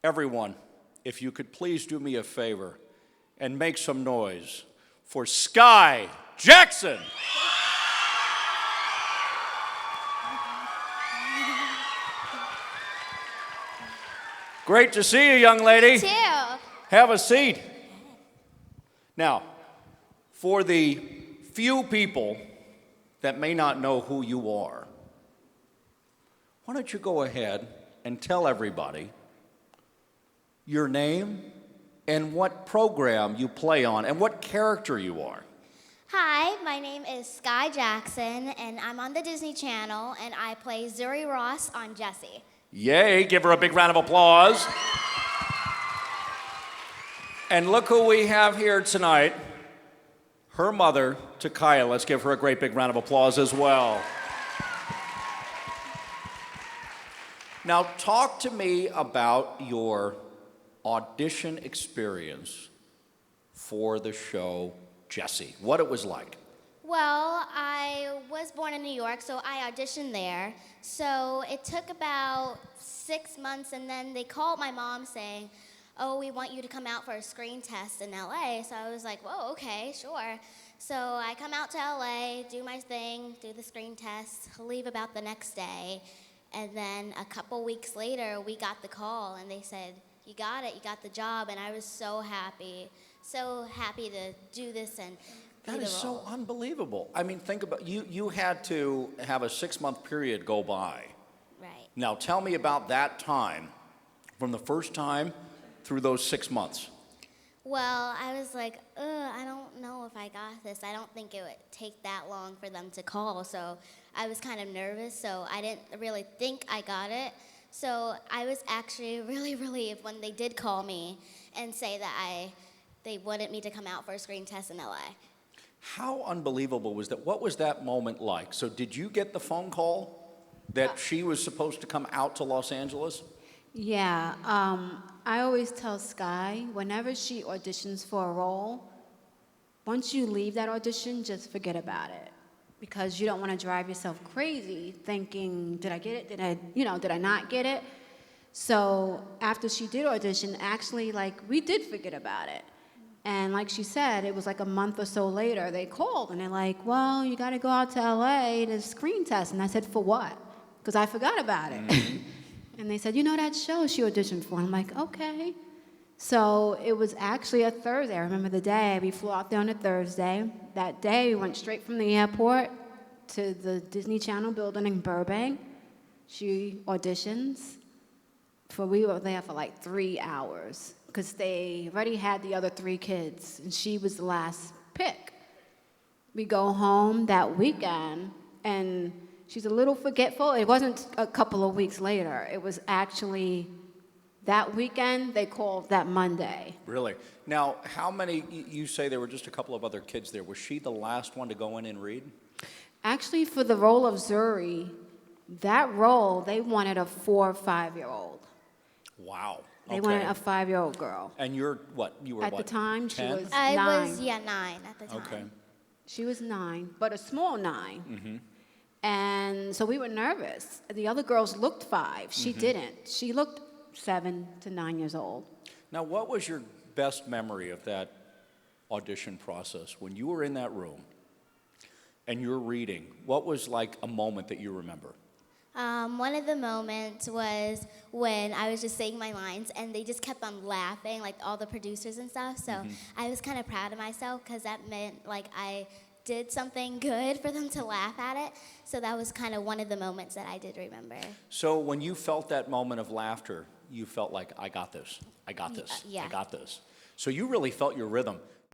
Everyone, if you could please do me a favor and make some noise for Skai Jackson. Great to see you, young lady. Too. Have a seat. Now, for the few people that may not know who you are, why don't you go ahead and tell everybody your name and what program you play on and what character you are. Hi, my name is Skai Jackson, and I'm on the Disney Channel, and I play Zuri Ross on Jessie. Yay, give her a big round of applause. And look who we have here tonight. Her mother, Kiya. Let's give her a great big round of applause as well. Now, talk to me about your audition experience for the show Jessie, what it was like. Well, I was born in New York, so I auditioned there. So it took about 6 months, and then they called my mom saying, "Oh, we want you to come out for a screen test in LA." So I was like, "Whoa, okay, sure." So I come out to LA, do my thing, do the screen test, leave about the next day. And then a couple weeks later, we got the call, and they said, "You got it, you got the job." And I was so happy to do this and That is so unbelievable. I mean, think about you had to have a 6-month period go by. Right. Now tell me about that time, from the first time through those 6 months. Well, I was like, I don't know if I got this. I don't think it would take that long for them to call. So I was kind of nervous, so I didn't really think I got it. So I was actually really relieved when they did call me and say that they wanted me to come out for a screen test in LA. How unbelievable was that? What was that moment like? So did you get the phone call that she was supposed to come out to Los Angeles? Yeah, I always tell Skai, whenever she auditions for a role, once you leave that audition, just forget about it. Because you don't want to drive yourself crazy thinking, did I get it? Did I not get it? So after she did audition, actually, we did forget about it. And like she said, it was like a month or so later, they called and they're like, "Well, you got to go out to LA to screen test." And I said, "For what?" Because I forgot about it. And they said, "That show she auditioned for." And I'm like, "Okay." So it was actually a Thursday. I remember the day. We flew out there on a Thursday. That day, we went straight from the airport to the Disney Channel building in Burbank. She auditions. We were there for 3 hours because they already had the other 3 kids, and she was the last pick. We go home that weekend, and she's a little forgetful. It wasn't a couple of weeks later. It was actually that weekend. They called that Monday. Really? Now, how many, you say there were just a couple of other kids there. Was she the last one to go in and read? Actually, for the role of Zuri, that role, they wanted a 4 or 5-year-old. Wow. They wanted a 5-year-old girl. And you're what? You were At what? the time, 10? she was I 9. was, 9 at the time. Okay. She was 9, but a small 9. Mm-hmm. And so we were nervous. The other girls looked 5. She didn't. She looked 7 to 9 years old. Now, what was your best memory of that audition process? When you were in that room and you're reading, what was a moment that you remember? One of the moments was when I was just saying my lines, and they just kept on laughing, all the producers and stuff. So I was kind of proud of myself because that meant I did something good for them to laugh at it. So that was kind of one of the moments that I did remember. So when you felt that moment of laughter, you felt like, I got this, I got this, yeah. I got this. So you really felt your rhythm.